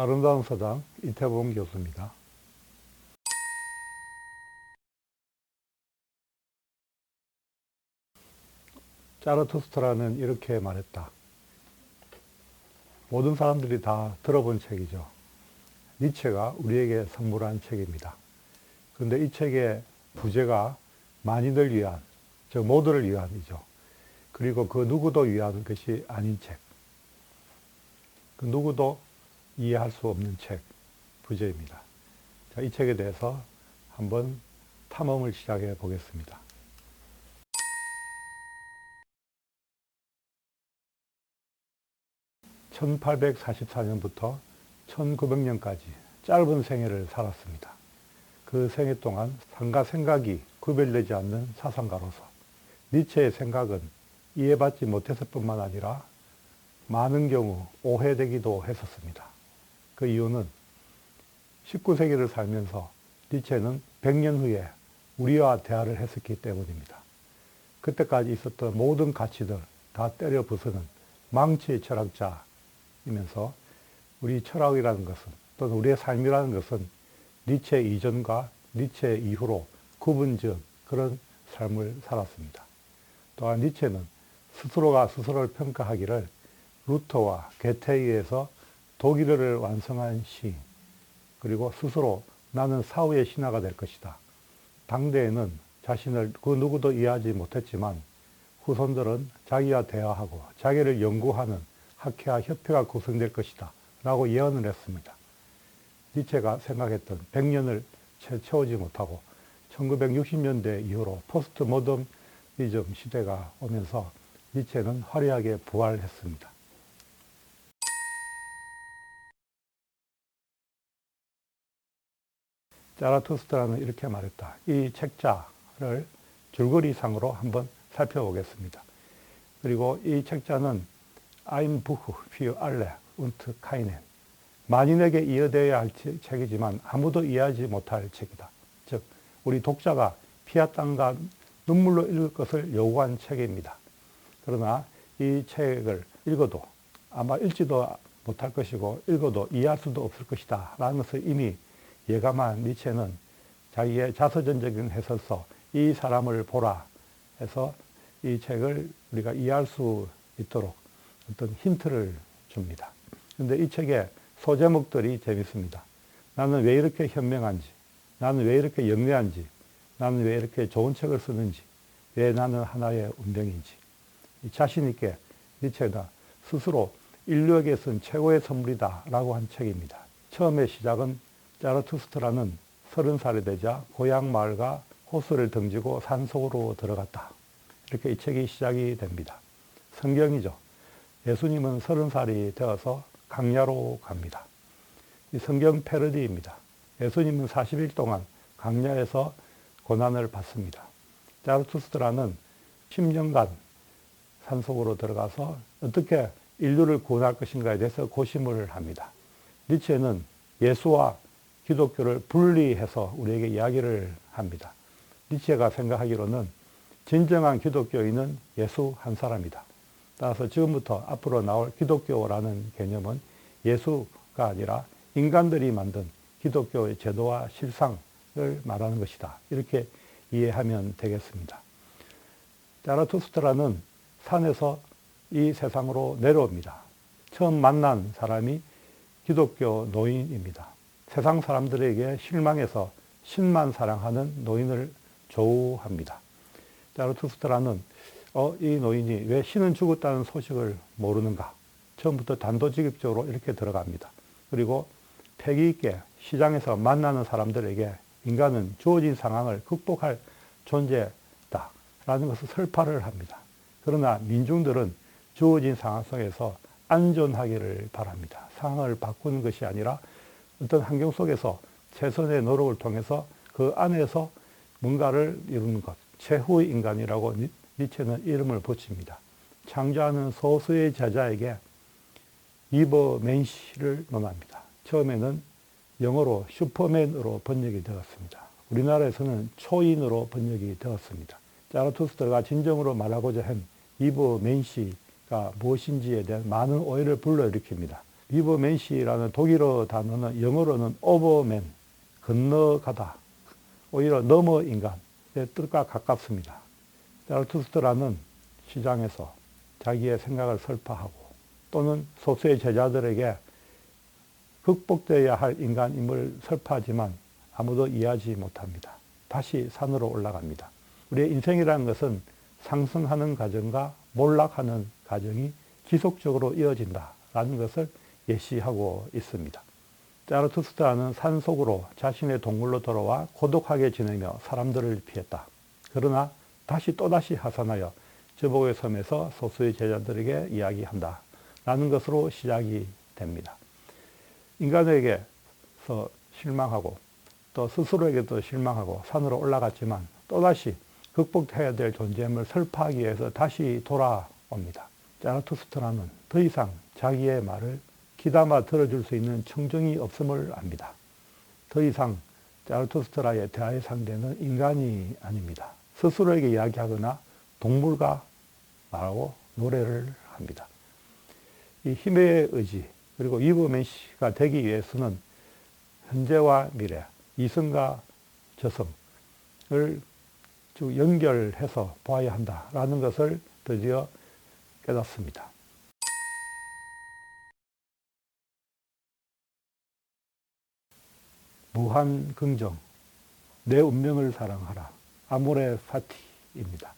아름다운 서당 이태봉 교수입니다. 자라투스트라는 이렇게 말했다. 모든 사람들이 다 들어본 책이죠. 니체가 우리에게 선물한 책입니다. 그런데 이 책의 부제가 만인을 위한, 즉 모두를 위한이죠. 그리고 그 누구도 위한 것이 아닌 책. 그 누구도 이해할 수 없는 책, 부제입니다. 자, 이 책에 대해서 한번 탐험을 시작해 보겠습니다. (1844년부터) (1900년까지) 짧은 생애를 살았습니다. 그 생애 동안 삶과 생각이 구별되지 않는 사상가로서 니체의 생각은 이해받지 못했을 뿐만 아니라 많은 경우 오해되기도 했었습니다. 그 이유는 19세기를 살면서 니체는 100년 후에 우리와 대화를 했었기 때문입니다. 그때까지 있었던 모든 가치들 다 때려 부수는 망치의 철학자이면서 우리 철학이라는 것은 또는 우리의 삶이라는 것은 니체 이전과 니체 이후로 구분지은 그런 삶을 살았습니다. 또한 니체는 스스로가 스스로를 평가하기를 루터와 게테에 의해서 독일어를 완성한 시인, 그리고 스스로 나는 사후의 신화가 될 것이다. 당대에는 자신을 그 누구도 이해하지 못했지만 후손들은 자기와 대화하고 자기를 연구하는 학회와 협회가 구성될 것이다 라고 예언을 했습니다. 니체가 생각했던 100년을 채워지 못하고 1960년대 이후로 포스트 모더니즘 시대가 오면서 니체는 화려하게 부활했습니다. 자라투스트라는 이렇게 말했다. 이 책자를 줄거리상으로 한번 살펴보겠습니다. 그리고 이 책자는 Ein Buch für alle und keinen, 만인에게 이해되어야 할 책이지만 아무도 이해하지 못할 책이다. 즉 우리 독자가 피와 땀과 눈물로 읽을 것을 요구한 책입니다. 그러나 이 책을 읽어도 아마 읽지도 못할 것이고 읽어도 이해할 수도 없을 것이다 라는 것을 이미 예감한 니체는 자기의 자서전적인 해설서 이 사람을 보라 해서 이 책을 우리가 이해할 수 있도록 어떤 힌트를 줍니다. 그런데 이 책의 소제목들이 재밌습니다. 나는 왜 이렇게 현명한지, 나는 왜 이렇게 영리한지, 나는 왜 이렇게 좋은 책을 쓰는지, 왜 나는 하나의 운명인지. 자신 있게 니체가 스스로 인류에게 쓴 최고의 선물이다 라고 한 책입니다. 처음의 시작은 자라투스트라는 30살이 되자 고향 마을과 호수를 등지고 산속으로 들어갔다. 이렇게 이 책이 시작이 됩니다. 성경이죠. 예수님은 30살이 되어서 강야로 갑니다. 이 성경 패러디입니다. 예수님은 40일 동안 강야에서 고난을 받습니다. 자라투스트라는 10년간 산속으로 들어가서 어떻게 인류를 구원할 것인가에 대해서 고심을 합니다. 니체는 예수와 기독교를 분리해서 우리에게 이야기를 합니다. 니체가 생각하기로는 진정한 기독교인은 예수 한 사람이다. 따라서 지금부터 앞으로 나올 기독교라는 개념은 예수가 아니라 인간들이 만든 기독교의 제도와 실상을 말하는 것이다. 이렇게 이해하면 되겠습니다. 자라투스트라는 산에서 이 세상으로 내려옵니다. 처음 만난 사람이 기독교 노인입니다. 세상 사람들에게 실망해서 신만 사랑하는 노인을 조우합니다. 자라투스트라는 이 노인이 왜 신은 죽었다는 소식을 모르는가? 처음부터 단도직입적으로 이렇게 들어갑니다. 그리고 패기 있게 시장에서 만나는 사람들에게 인간은 주어진 상황을 극복할 존재다 라는 것을 설파를 합니다. 그러나 민중들은 주어진 상황 속에서 안전하기를 바랍니다. 상황을 바꾸는 것이 아니라 어떤 환경 속에서 최선의 노력을 통해서 그 안에서 뭔가를 이루는 것, 최후의 인간이라고 니체는 이름을 붙입니다. 창조하는 소수의 제자에게 이버맨시를 논합니다. 처음에는 영어로 슈퍼맨으로 번역이 되었습니다. 우리나라에서는 초인으로 번역이 되었습니다. 자라투스트라가 진정으로 말하고자 한 이버맨시가 무엇인지에 대한 많은 오해를 불러일으킵니다. 위버맨시라는 독일어 단어는 영어로는 오버맨, 건너가다, 오히려 넘어 인간의 뜻과 가깝습니다. 자라투스트라는 시장에서 자기의 생각을 설파하고 또는 소수의 제자들에게 극복되어야 할 인간임을 설파하지만 아무도 이해하지 못합니다. 다시 산으로 올라갑니다. 우리의 인생이라는 것은 상승하는 과정과 몰락하는 과정이 지속적으로 이어진다라는 것을 예시하고 있습니다. 자라투스트라는 산속으로 자신의 동굴로 돌아와 고독하게 지내며 사람들을 피했다. 그러나 또다시 하산하여 저복의 섬에서 소수의 제자들에게 이야기한다 라는 것으로 시작이 됩니다. 인간에게서 실망하고 또 스스로에게도 실망하고 산으로 올라갔지만 또다시 극복해야 될 존재임을 설파하기 위해서 다시 돌아옵니다. 자라투스트라는 더 이상 자기의 말을 귀담아 들어줄 수 있는 청정이 없음을 압니다. 더 이상 자라투스트라의 대화의 상대는 인간이 아닙니다. 스스로에게 이야기하거나 동물과 말하고 노래를 합니다. 이 힘의 의지 그리고 위버맨시가 되기 위해서는 현재와 미래, 이성과 저성을 쭉 연결해서 보아야 한다라는 것을 드디어 깨닫습니다. 무한 긍정, 내 운명을 사랑하라. 아모레 파티입니다.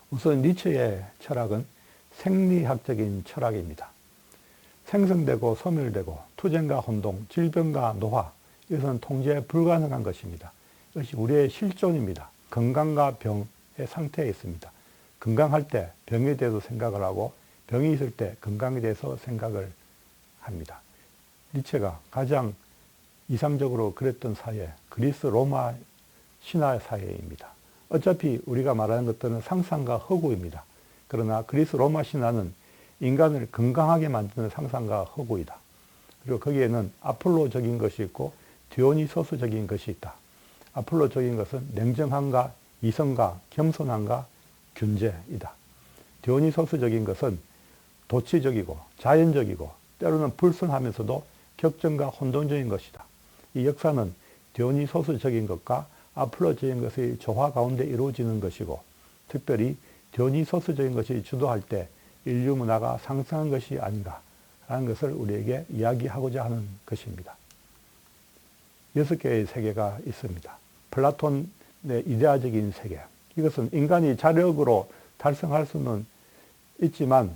우선 니체의 철학은 생리학적인 철학입니다. 생성되고 소멸되고 투쟁과 혼동, 질병과 노화, 이것은 통제 불가능한 것입니다. 이것이 우리의 실존입니다. 건강과 병의 상태에 있습니다. 건강할 때 병에 대해서 생각을 하고 병이 있을 때 건강에 대해서 생각을 합니다. 니체가 가장 이상적으로 그랬던 사회, 그리스 로마 신화 사회입니다. 어차피 우리가 말하는 것들은 상상과 허구입니다. 그러나 그리스 로마 신화는 인간을 건강하게 만드는 상상과 허구이다. 그리고 거기에는 아폴로적인 것이 있고 디오니소스적인 것이 있다. 아폴로적인 것은 냉정함과 이성과 겸손함과 균제이다. 디오니소스적인 것은 도치적이고 자연적이고 때로는 불순하면서도 격정과 혼돈적인 것이다. 이 역사는 디오니소스적인 것과 아폴로적인 것의 조화 가운데 이루어지는 것이고 특별히 디오니소스적인 것이 주도할 때 인류 문화가 상승한 것이 아닌가라는 것을 우리에게 이야기하고자 하는 것입니다. 6개의 세계가 있습니다. 플라톤의 이데아적인 세계. 이것은 인간이 자력으로 달성할 수는 있지만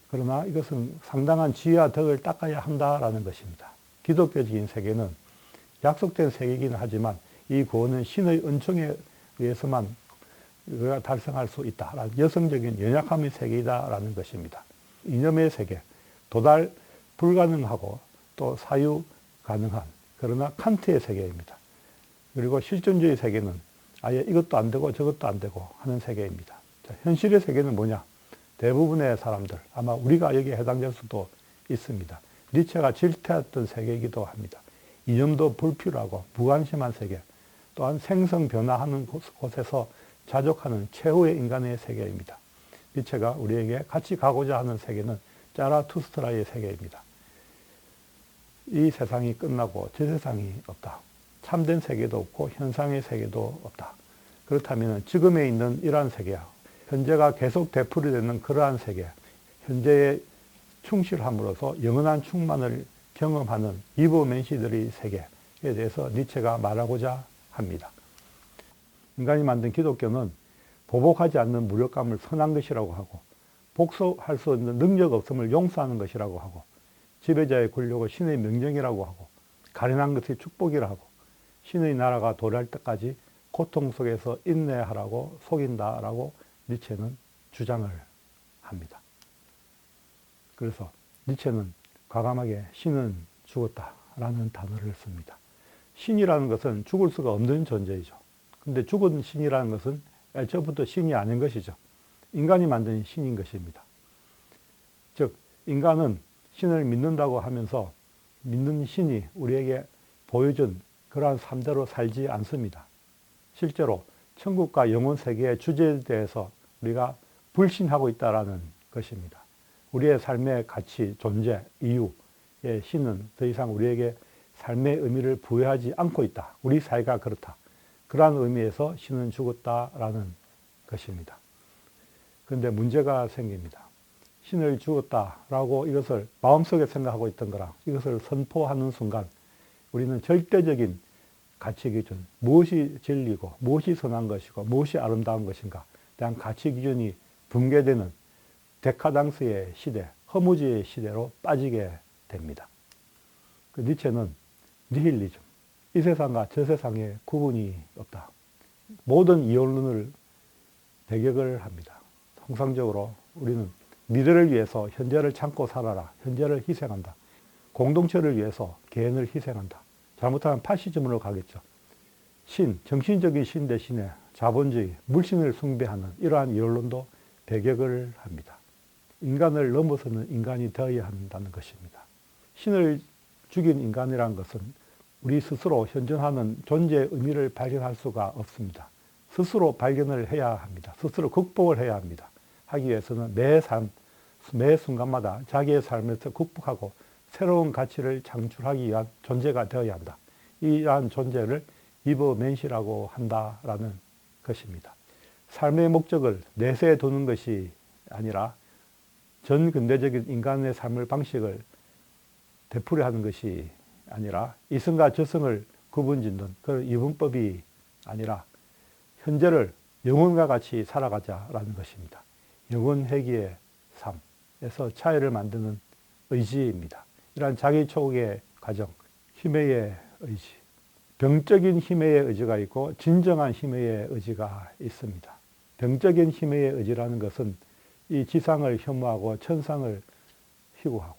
그러나 이것은 상당한 지혜와 덕을 닦아야 한다라는 것입니다. 기독교적인 세계는 약속된 세계이긴 하지만 이 구원은 신의 은총에 의해서만 우리가 달성할 수 있다. 여성적인 연약함의 세계이다라는 것입니다. 이념의 세계, 도달 불가능하고 또 사유 가능한 그러나 칸트의 세계입니다. 그리고 실존주의 세계는 아예 이것도 안 되고 저것도 안 되고 하는 세계입니다. 자, 현실의 세계는 뭐냐? 대부분의 사람들, 아마 우리가 여기에 해당될 수도 있습니다. 니체가 질투했던 세계이기도 합니다. 이념도 불필요하고 무관심한 세계, 또한 생성 변화하는 곳에서 자족하는 최후의 인간의 세계입니다. 니체가 우리에게 같이 가고자 하는 세계는 자라투스트라의 세계입니다. 이 세상이 끝나고 저 세상이 없다. 참된 세계도 없고 현상의 세계도 없다. 그렇다면 지금에 있는 이러한 세계야, 현재가 계속 되풀이되는 그러한 세계, 현재에 충실함으로써 영원한 충만을 경험하는 위버맨시들의 세계에 대해서 니체가 말하고자 합니다. 인간이 만든 기독교는 보복하지 않는 무력감을 선한 것이라고 하고 복수할 수 있는 능력 없음을 용서하는 것이라고 하고 지배자의 권력을 신의 명령이라고 하고 가련한 것이 축복이라고 하고 신의 나라가 도래할 때까지 고통 속에서 인내하라고 속인다라고 니체는 주장을 합니다. 그래서 니체는 과감하게 신은 죽었다라는 단어를 씁니다. 신이라는 것은 죽을 수가 없는 존재이죠. 근데 죽은 신이라는 것은 애초부터 신이 아닌 것이죠. 인간이 만든 신인 것입니다. 즉 인간은 신을 믿는다고 하면서 믿는 신이 우리에게 보여준 그러한 삶대로 살지 않습니다. 실제로 천국과 영혼 세계의 주제에 대해서 우리가 불신하고 있다는 것입니다. 우리의 삶의 가치, 존재, 이유 신은 더 이상 우리에게 삶의 의미를 부여하지 않고 있다. 우리 사회가 그렇다. 그러한 의미에서 신은 죽었다라는 것입니다. 그런데 문제가 생깁니다. 신을 죽었다라고 이것을 마음속에 생각하고 있던 거랑 이것을 선포하는 순간 우리는 절대적인 가치 기준, 무엇이 진리고 무엇이 선한 것이고 무엇이 아름다운 것인가 대한 가치 기준이 붕괴되는 데카당스의 시대, 허무주의의 시대로 빠지게 됩니다. 그 니체는 니힐리즘, 이 세상과 저 세상에 구분이 없다. 모든 이론론을 배격을 합니다. 통상적으로 우리는 미래를 위해서 현재를 참고 살아라. 현재를 희생한다. 공동체를 위해서 개인을 희생한다. 잘못하면 파시즘으로 가겠죠. 신, 정신적인 신 대신에 자본주의, 물신을 숭배하는 이러한 이론론도 배격을 합니다. 인간을 넘어서는 인간이 되어야 한다는 것입니다. 신을 죽인 인간이라는 것은 우리 스스로 현존하는 존재의 의미를 발견할 수가 없습니다. 스스로 발견을 해야 합니다. 스스로 극복을 해야 합니다. 하기 위해서는 매 순간마다 자기의 삶에서 극복하고 새로운 가치를 창출하기 위한 존재가 되어야 한다. 이러한 존재를 이버맨시라고 한다라는 것입니다. 삶의 목적을 내세에 두는 것이 아니라 전 근대적인 인간의 삶의 방식을 되풀이하는 것이 아니라 이성과 저성을 구분짓는 그런 이분법이 아니라 현재를 영혼과 같이 살아가자라는 것입니다. 영혼 회귀의 삶에서 차이를 만드는 의지입니다. 이러한 자기 초국의 과정, 힘의 의지, 병적인 힘의 의지가 있고 진정한 힘의 의지가 있습니다. 병적인 힘의 의지라는 것은 이 지상을 혐오하고 천상을 희구하고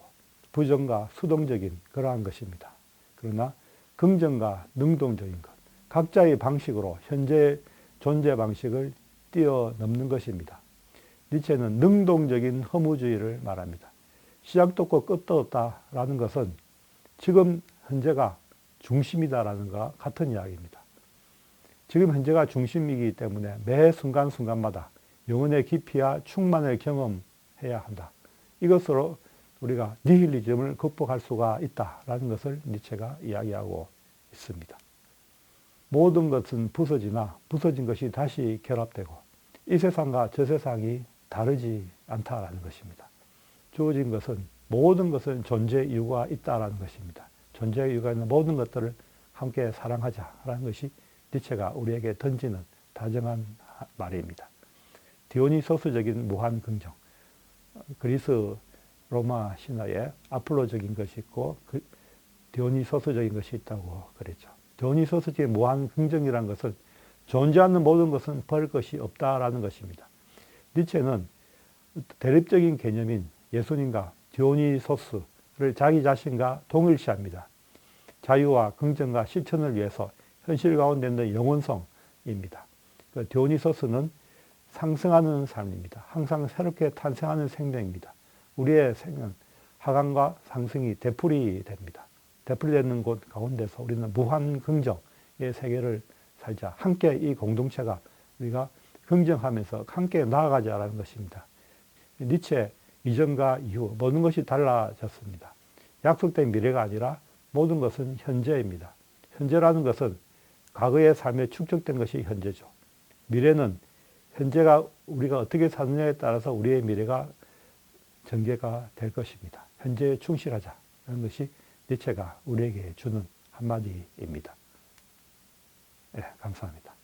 부정과 수동적인 그러한 것입니다. 그러나 긍정과 능동적인 것, 각자의 방식으로 현재의 존재 방식을 뛰어넘는 것입니다. 니체는 능동적인 허무주의를 말합니다. 시작도 없고 끝도 없다라는 것은 지금 현재가 중심이다라는 것과 같은 이야기입니다. 지금 현재가 중심이기 때문에 매 순간순간마다 영혼의 깊이와 충만을 경험해야 한다. 이것으로 우리가 니힐리즘을 극복할 수가 있다라는 것을 니체가 이야기하고 있습니다. 모든 것은 부서지나 부서진 것이 다시 결합되고 이 세상과 저 세상이 다르지 않다라는 것입니다. 주어진 것은 모든 것은 존재 이유가 있다라는 것입니다. 존재 이유가 있는 모든 것들을 함께 사랑하자라는 것이 니체가 우리에게 던지는 다정한 말입니다. 디오니소스적인 무한 긍정, 그리스 로마 신화에 아폴로적인 것이 있고 디오니소스적인 것이 있다고 그랬죠. 디오니소스적인 무한 긍정이라는 것은 존재하는 모든 것은 버릴 것이 없다라는 것입니다. 니체는 대립적인 개념인 예수님과 디오니소스를 자기 자신과 동일시합니다. 자유와 긍정과 실천을 위해서 현실 가운데 있는 영혼성입니다. 디오니소스는 상승하는 삶입니다. 항상 새롭게 탄생하는 생명입니다. 우리의 생은 하강과 상승이 되풀이 됩니다. 되풀이 되는 곳 가운데서 우리는 무한 긍정의 세계를 살자. 함께 이 공동체가 우리가 긍정하면서 함께 나아가자라는 것입니다. 니체 이전과 이후 모든 것이 달라졌습니다. 약속된 미래가 아니라 모든 것은 현재입니다. 현재라는 것은 과거의 삶에 축적된 것이 현재죠. 미래는 현재가 우리가 어떻게 사느냐에 따라서 우리의 미래가 전개가 될 것입니다. 현재에 충실하자는 것이 니체가 우리에게 주는 한마디입니다. 네, 감사합니다.